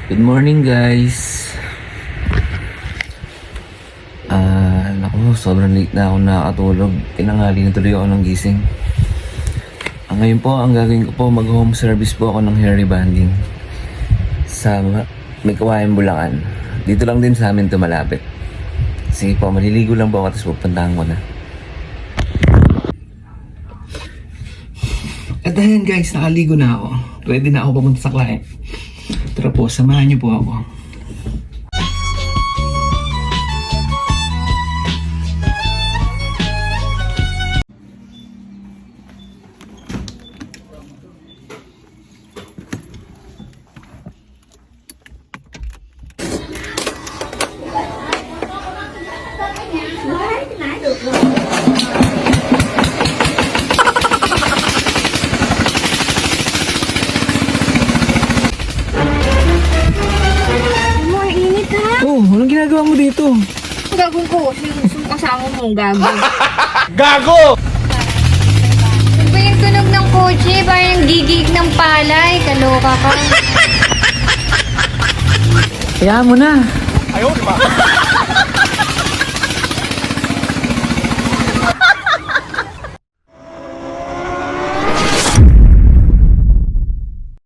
Good morning guys. Naku, sobrang late na ako nakatulog. Tinanghali na tuloy ako ng gising. Ngayon po, ang gagawin ko po, mag-home service po ako ng hair rebonding sa may Kawayan, Bulacan. Dito lang din sa amin ito malapit. Sige po, maliligo lang po ako tapos pupuntahan ko na. At ayan guys, nakaligo na ako. Ready na ako papunta sa client. Tara po, samahan niyo po ako. Anong ginagawa mo dito? Gagong ko. Yung kasama mong gago. Gago! Ano ba yung tunog ng kotse? Parang gigig ng palay. Kaloka ka. Kaya mo na. Ayaw, di ba?